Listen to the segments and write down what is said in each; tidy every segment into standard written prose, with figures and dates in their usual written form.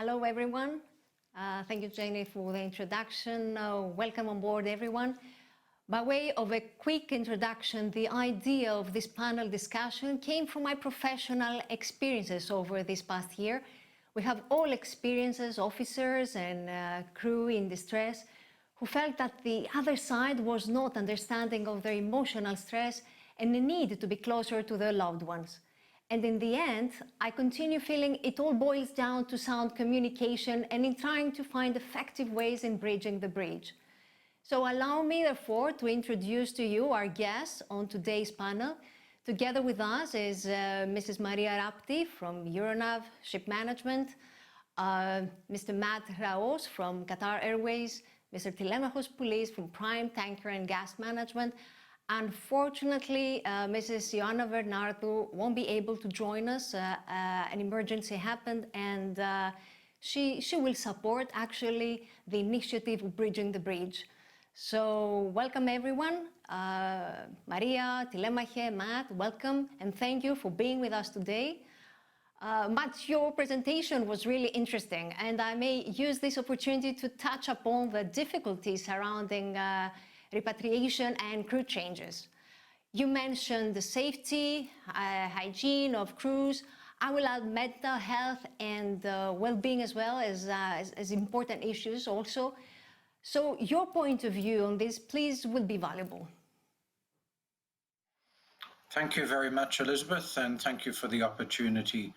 Hello, everyone. Thank you, Jenny, for the introduction. Welcome on board, everyone. By way of a quick introduction, the idea of this panel discussion came from my professional experiences over this past year. We have all experiences, officers and crew in distress, who felt that the other side was not understanding of their emotional stress and the need to be closer to their loved ones. And in the end, I continue feeling it all boils down to sound communication and in trying to find effective ways in bridging the bridge. So allow me, therefore, to introduce to you our guests on today's panel. Together with us is Mrs. Maria Rapti from Euronav Ship Management, Mr. Matt Raos from Qatar Airways, Mr. Tilemachos Poulis from Prime Tanker and Gas Management. Unfortunately, Mrs. Ioanna Bernardou won't be able to join us. An emergency happened, and she will support, actually, the initiative of Bridging the Bridge. So welcome, everyone. Maria, Tilemache, Matt, welcome, and thank you for being with us today. Matt, your presentation was really interesting, and I may use this opportunity to touch upon the difficulties surrounding repatriation and crew changes. You mentioned the safety, hygiene of crews. I will add mental health and well-being as well as important issues also. So your point of view on this, please, will be valuable. Thank you very much, Elizabeth, and thank you for the opportunity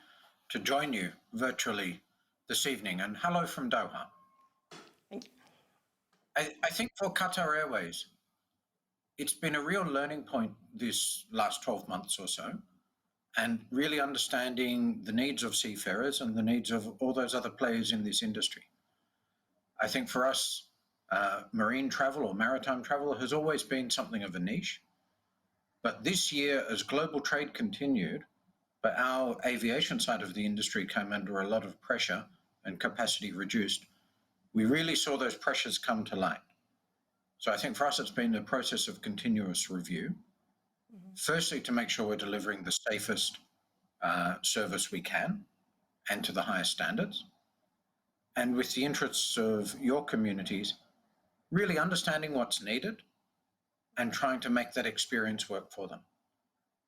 to join you virtually this evening. And hello from Doha. Thank you. I think for Qatar Airways, it's been a real learning point this last 12 months or so, and really understanding the needs of seafarers and the needs of all those other players in this industry. I think for us, marine travel or maritime travel has always been something of a niche. But this year, as global trade continued, but our aviation side of the industry came under a lot of pressure and capacity reduced, we really saw those pressures come to light. So I think for us, it's been a process of continuous review. Firstly, to make sure we're delivering the safest service we can and to the highest standards. And with the interests of your communities, really understanding what's needed and trying to make that experience work for them.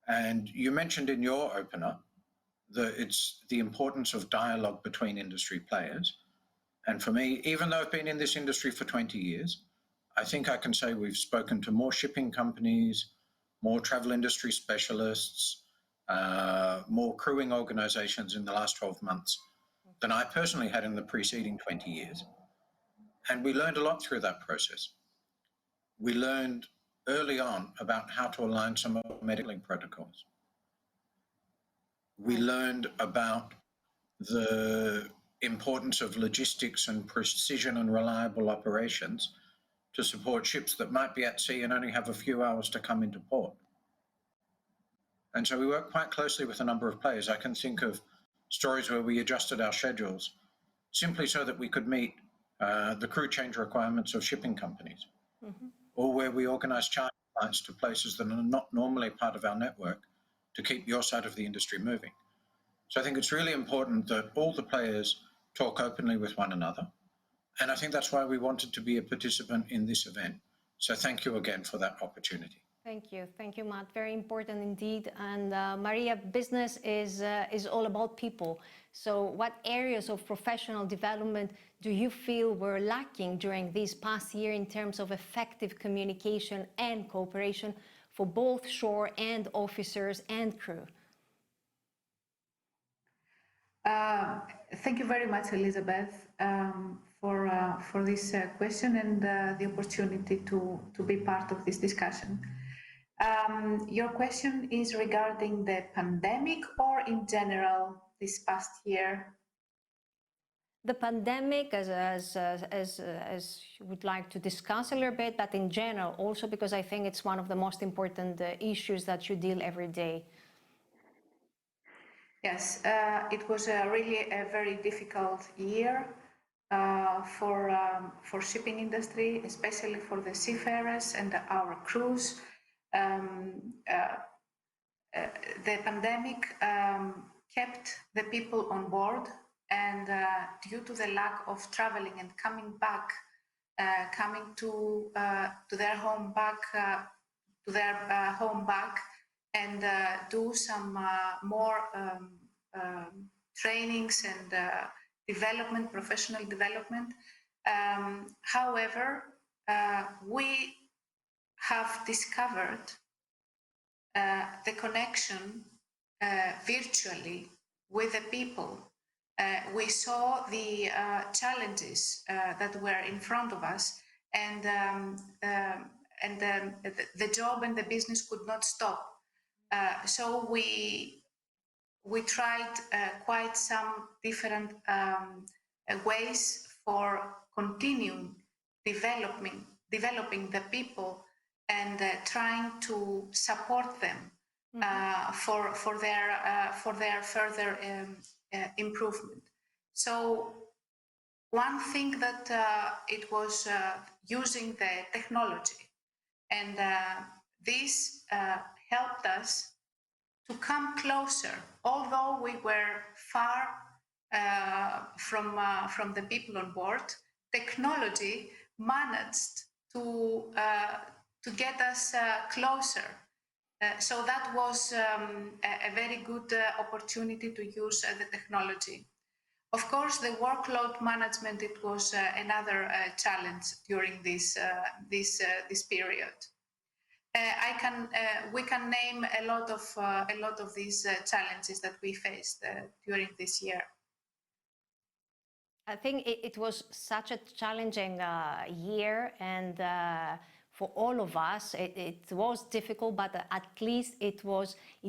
And you mentioned in your opener that it's the importance of dialogue between industry players. And for me, even though I've been in this industry for 20 years, I think I can say we've spoken to more shipping companies, more travel industry specialists, more crewing organizations in the last 12 months than I personally had in the preceding 20 years. And we learned a lot through that process. We learned early on about how to align some of our medical protocols. We learned about the importance of logistics and precision and reliable operations to support ships that might be at sea and only have a few hours to come into port. And so we work quite closely with a number of players. I can think of stories where we adjusted our schedules simply so that we could meet the crew change requirements of shipping companies, or where we organize charter flights to places that are not normally part of our network to keep your side of the industry moving. So I think it's really important that all the players talk openly with one another. And I think that's why we wanted to be a participant in this event. So thank you again for that opportunity. Thank you. Thank you, Matt. Very important indeed. And Maria, business is all about people. So what areas of professional development do you feel were lacking during this past year in terms of effective communication and cooperation for both shore and officers and crew? Thank you very much, Elizabeth, for this question and the opportunity to be part of this discussion. Your question is regarding the pandemic or in general this past year? The pandemic, as you would like to discuss a little bit, but in general also because I think it's one of the most important issues that you deal every day. Yes, it was really a very difficult year for shipping industry, especially for the seafarers and our crews. The pandemic kept the people on board and due to the lack of traveling and coming back, coming to their home back, and do some more trainings and development, professional development. However, we have discovered the connection virtually with the people. We saw the challenges that were in front of us, and the job and the business could not stop. So we tried quite some different ways for continuing developing the people and trying to support them for their further improvement. So one thing that it was using the technology, and this helped us to come closer, although we were far from the people on board. Technology managed to get us closer. So that was a very good opportunity to use the technology. Of course, the workload management, it was another challenge during this period. We can name a lot of these challenges that we faced during this year. I think it was such a challenging year, and for all of us, it was difficult, but at least it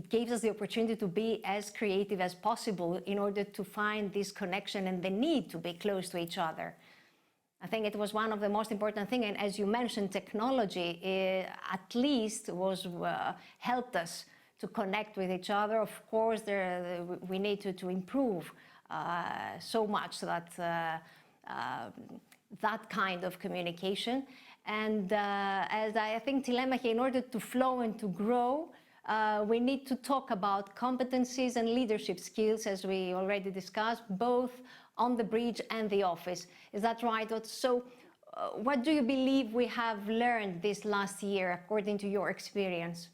gave us the opportunity to be as creative as possible in order to find this connection and the need to be close to each other. I think it was one of the most important things, and as you mentioned, technology at least helped us to connect with each other. Of course, we need to improve so much that kind of communication. And as I think Telemachi, in order to flow and to grow, we need to talk about competencies and leadership skills, as we already discussed, both on the bridge and the office. Is that right? So what do you believe we have learned this last year, according to your experience?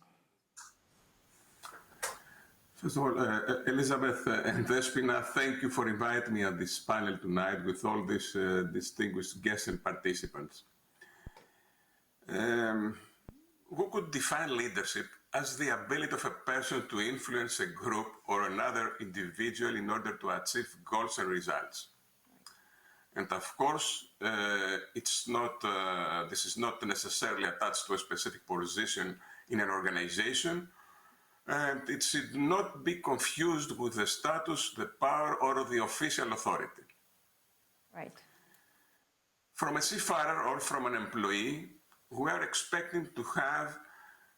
First of all, Elizabeth and Despina, thank you for inviting me on this panel tonight with all these distinguished guests and participants. Who could define leadership as the ability of a person to influence a group or another individual in order to achieve goals and results? And of course, this is not necessarily attached to a specific position in an organization, and it should not be confused with the status, the power, or the official authority. Right. From a seafarer or from an employee, we are expecting to have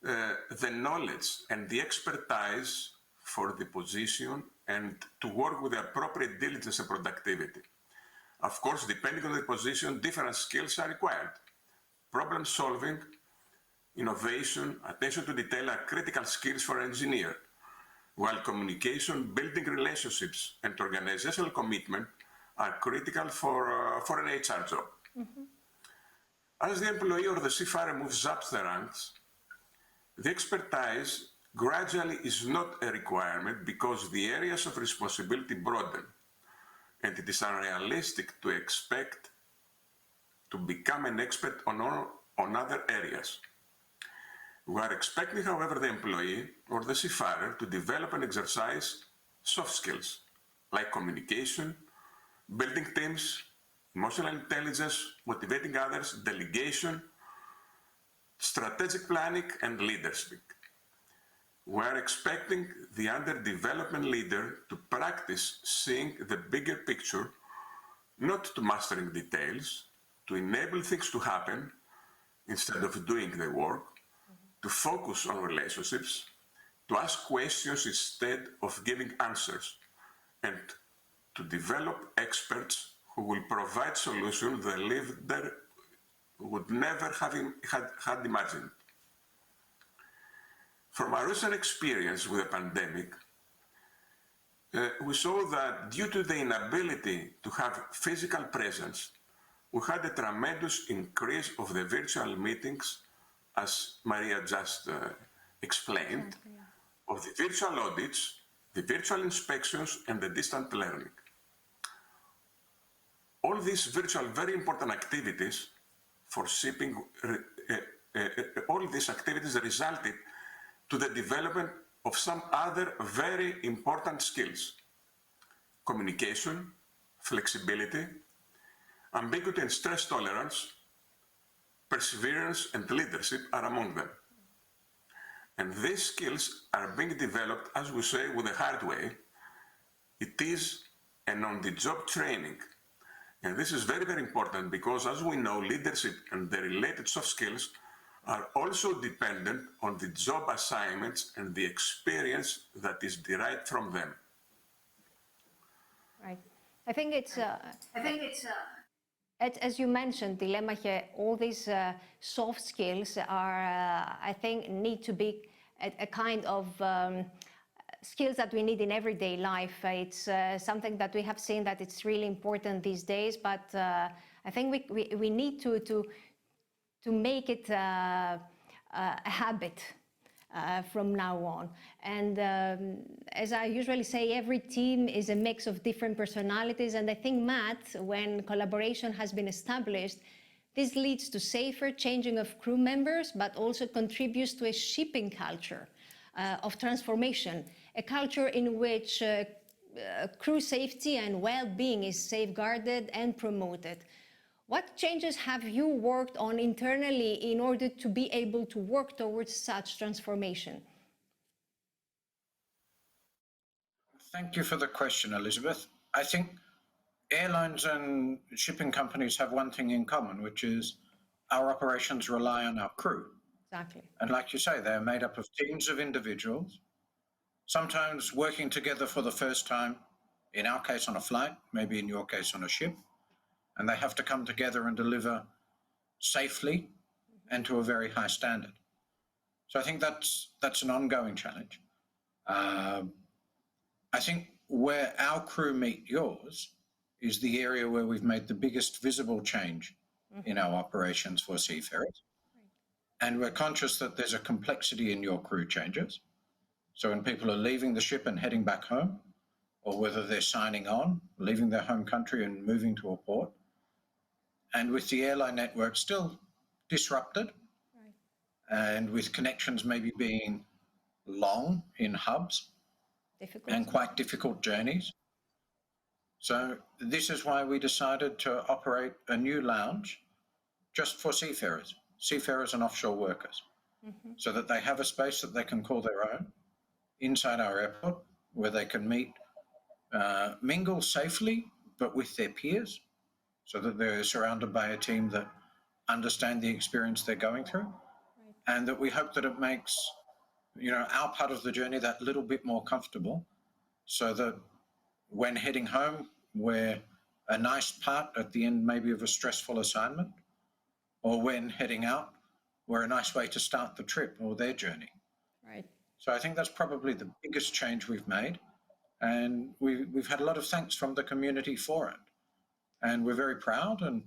the knowledge and the expertise for the position and to work with the appropriate diligence and productivity. Of course, depending on the position, different skills are required. Problem solving, innovation, attention to detail are critical skills for an engineer, while communication, building relationships, and organizational commitment are critical for an HR job. Mm-hmm. As the employee or the seafarer moves up the ranks, the expertise gradually is not a requirement because the areas of responsibility broaden, and it is unrealistic to expect to become an expert on other areas. We are expecting, however, the employee or the seafarer to develop and exercise soft skills like communication, building teams, emotional intelligence, motivating others, delegation, strategic planning, and leadership. We are expecting the underdevelopment leader to practice seeing the bigger picture, not to mastering details, to enable things to happen instead of doing the work, to focus on relationships, to ask questions instead of giving answers, and to develop experts who will provide solutions the leader would never have had imagined. From our recent experience with the pandemic, we saw that due to the inability to have physical presence, we had a tremendous increase of the virtual meetings, as Maria just explained, of the virtual audits, the virtual inspections, and the distant learning. All these virtual, very important activities for shipping, all these activities resulted to the development of some other very important skills: communication, flexibility, ambiguity and stress tolerance, perseverance and leadership are among them. And these skills are being developed, as we say, with the hard way. It is an on-the-job training. And this is very, very important because, as we know, leadership and the related soft skills are also dependent on the job assignments and the experience that is derived from them. Right. I think it's as you mentioned, Telemache, all these soft skills are, I think, need to be a kind of skills that we need in everyday life. It's something that we have seen that it's really important these days, but I think we need to make it a habit from now on. And as I usually say, every team is a mix of different personalities, and I think, Matt, when collaboration has been established, this leads to safer changing of crew members, but also contributes to a shipping culture of transformation, a culture in which crew safety and well-being is safeguarded and promoted. What changes have you worked on internally in order to be able to work towards such transformation? Thank you for the question, Elizabeth. I think airlines and shipping companies have one thing in common, which is our operations rely on our crew. Exactly. And like you say, they're made up of teams of individuals, sometimes working together for the first time, in our case on a flight, maybe in your case on a ship, and they have to come together and deliver safely and to a very high standard. So I think that's an ongoing challenge. I think where our crew meet yours is the area where we've made the biggest visible change in our operations for seafarers. And we're conscious that there's a complexity in your crew changes. So when people are leaving the ship and heading back home, or whether they're signing on, leaving their home country and moving to a port, and with the airline network still disrupted, and with connections maybe being long in hubs, and quite difficult journeys. So this is why we decided to operate a new lounge just for seafarers and offshore workers, so that they have a space that they can call their own inside our airport, where they can meet, mingle safely, but with their peers, so that they're surrounded by a team that understand the experience they're going through, and that we hope that it makes, our part of the journey that little bit more comfortable, so that when heading home, we're a nice part at the end maybe of a stressful assignment, or when heading out, we're a nice way to start the trip or their journey. Right. So I think that's probably the biggest change we've made, and we've had a lot of thanks from the community for it, and we're very proud. And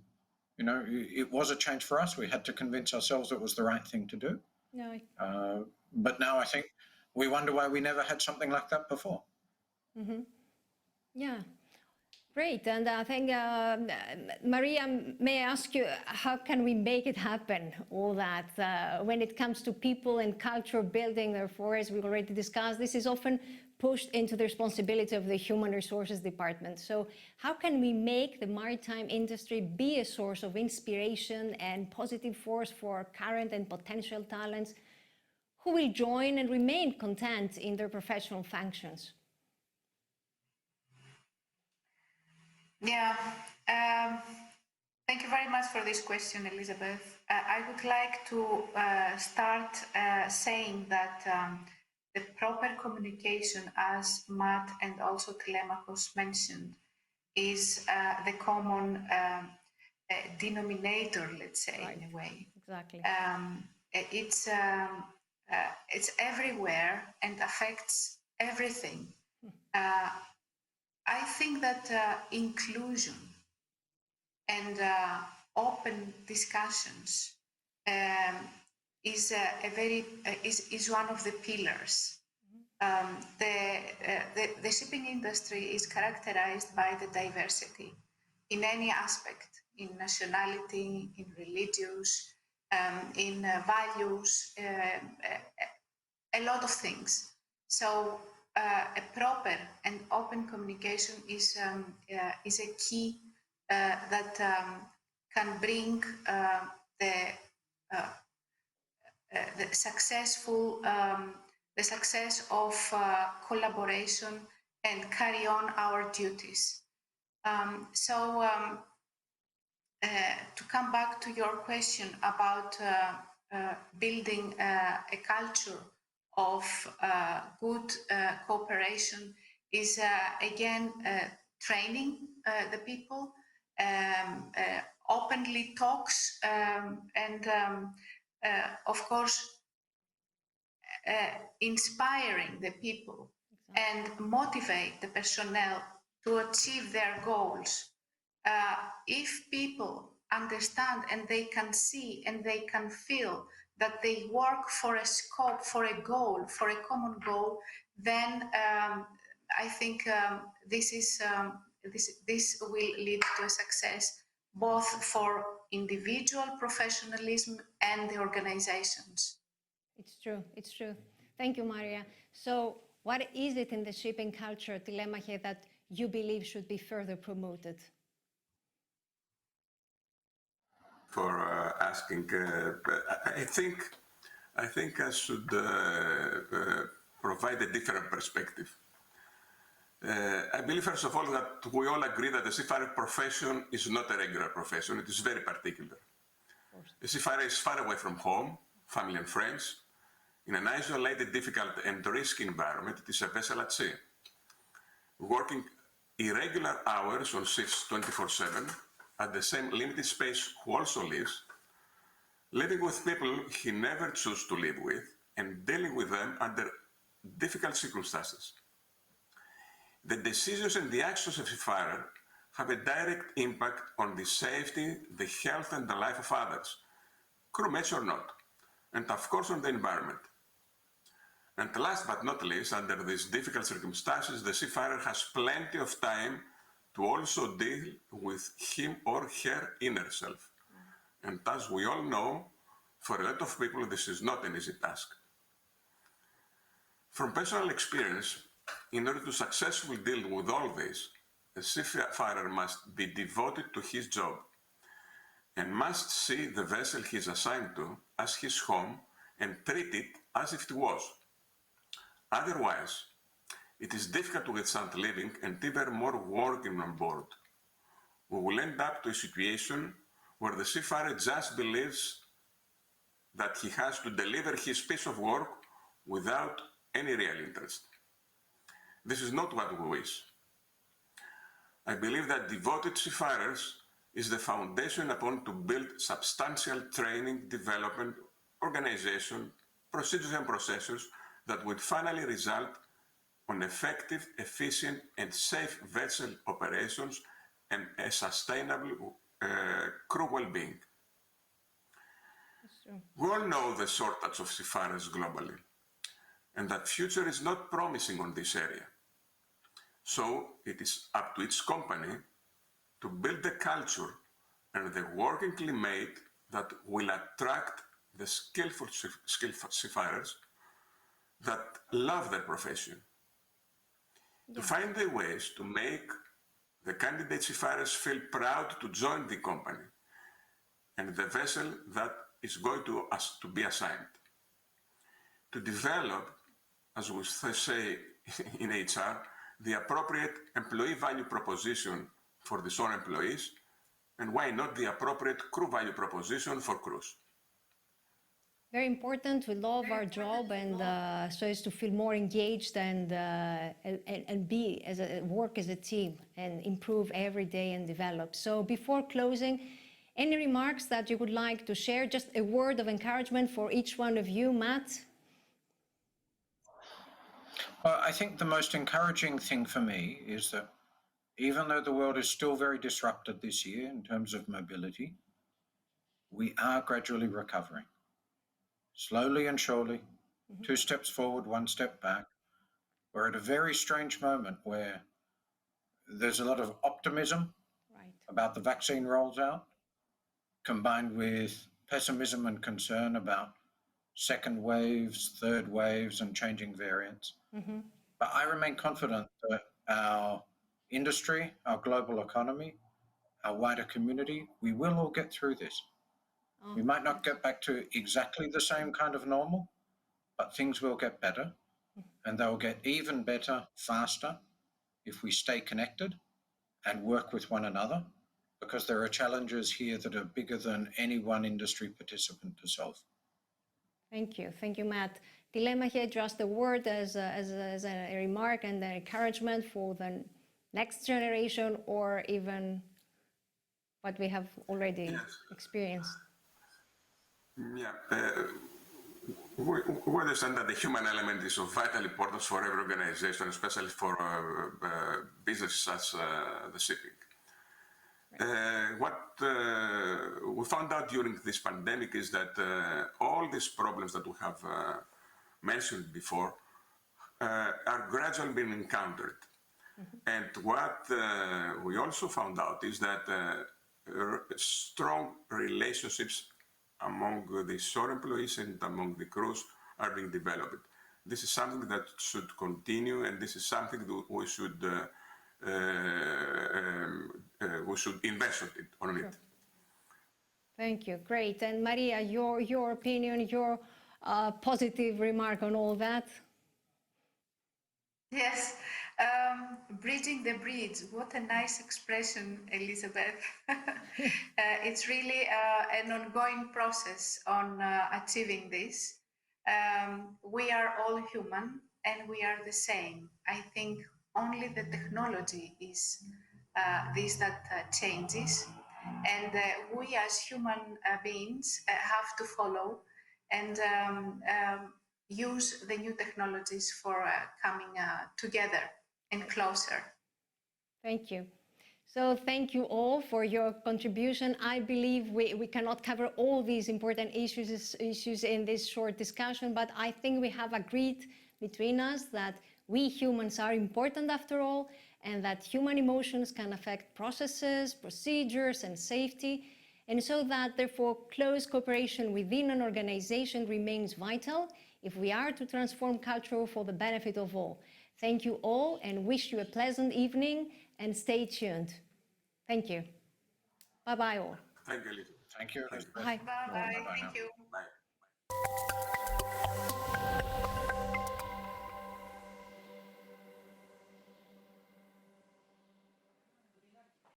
it was a change for us. We had to convince ourselves it was the right thing to do. No. But now I think we wonder why we never had something like that before. Yeah, great. And I think, Maria, may I ask you, how can we make it happen, all that, when it comes to people and culture building? Therefore, as we've already discussed, this is often pushed into the responsibility of the Human Resources Department. So how can we make the maritime industry be a source of inspiration and positive force for current and potential talents who will join and remain content in their professional functions? Yeah, thank you very much for this question, Elizabeth. I would like to start saying that the proper communication, as Matt and also Telemache mentioned, is the common denominator, let's say, Right. in a way. Exactly. It's everywhere and affects everything. I think that inclusion and open discussions is is one of the pillars. The shipping industry is characterized by the diversity in any aspect, in nationality, in religious, in values, a lot of things. So a proper and open communication is a key that can bring the success of collaboration and carry on our duties. To come back to your question about building a culture of good cooperation is again training the people, openly talks, and of course inspiring the people and motivate the personnel to achieve their goals. If people understand and they can see and they can feel that they work for a scope, for a goal, for a common goal, then I think this will lead to a success both for individual professionalism and the organizations. It's true, it's true. Thank you, Maria. So what is it in the shipping culture, Telemache, that you believe should be further promoted? For asking. I think I should provide a different perspective. I believe, first of all, that we all agree that the seafarer profession is not a regular profession. It is very particular. The seafarer is far away from home, family and friends, in an isolated, difficult and risky environment. It is a vessel at sea, working irregular hours on shifts 24/7, at the same limited space who also lives, living with people he never chose to live with, and dealing with them under difficult circumstances. The decisions and the actions of a seafarer have a direct impact on the safety, the health and the life of others, crewmates or not, and of course on the environment. And last but not least, under these difficult circumstances, the seafarer has plenty of time to also deal with him or her inner self. And as we all know, for a lot of people, this is not an easy task. From personal experience, in order to successfully deal with all this, a seafarer must be devoted to his job and must see the vessel he is assigned to as his home and treat it as if it was. Otherwise, it is difficult to get sound living and even more working on board. We will end up to a situation where the seafarer just believes that he has to deliver his piece of work without any real interest. This is not what we wish. I believe that devoted seafarers is the foundation upon to build substantial training, development, organization, procedures and processes that would finally result on effective, efficient and safe vessel operations and a sustainable crew well-being. We all know the shortage of seafarers globally, and that future is not promising on this area. So it is up to each company to build the culture and the working climate that will attract the skillful seafarers that love their profession. To find the ways to make the candidate seafarers feel proud to join the company and the vessel that is going to be assigned. To develop, as we say in HR, the appropriate employee value proposition for the shore employees, and why not the appropriate crew value proposition for crews. Very important to love our job and so as to feel more engaged and be work as a team and improve every day and develop. So before closing, any remarks that you would like to share? Just a word of encouragement for each one of you, Matt? Well, I think the most encouraging thing for me is that even though the world is still very disrupted this year in terms of mobility, we are gradually recovering. Slowly and surely, 2 steps forward, 1 step back. We're at a very strange moment where there's a lot of optimism Right. about the vaccine rolls out, combined with pessimism and concern about second waves, third waves, and changing variants. But I remain confident that our industry, our global economy, our wider community, we will all get through this. We might not get back to exactly the same kind of normal, but things will get better, and they'll get even better faster if we stay connected and work with one another, because there are challenges here that are bigger than any one industry participant to solve. Thank you, Matt. Dilemma here, just a word as a remark and an encouragement for the next generation, or even what we have already experienced. Yeah, we understand that the human element is of vital importance for every organization, especially for businesses such as the shipping. What we found out during this pandemic is that all these problems that we have mentioned before are gradually being encountered. And what we also found out is that strong relationships among the shore employees and among the crews are being developed. This is something that should continue, and this is something that we should invest on it. Thank you. Great. And Maria, your opinion, your positive remark on all that? Yes, bridging the bridge. What a nice expression, Elizabeth. It's really an ongoing process on achieving this. We are all human and we are the same. I think only the technology is this that changes. And we as human beings have to follow and use the new technologies for coming together and closer. Thank you. So thank you all for your contribution. I believe we cannot cover all these important issues in this short discussion, but I think we have agreed between us that we humans are important after all, and that human emotions can affect processes, procedures, and safety, and so that therefore close cooperation within an organization remains vital if we are to transform culture for the benefit of all. Thank you all and wish you a pleasant evening, and stay tuned. Thank you. Bye-bye all. Thank you, Elizabeth. Thank you, Elizabeth. Bye. Bye-bye. Bye-bye Thank now. you. Bye.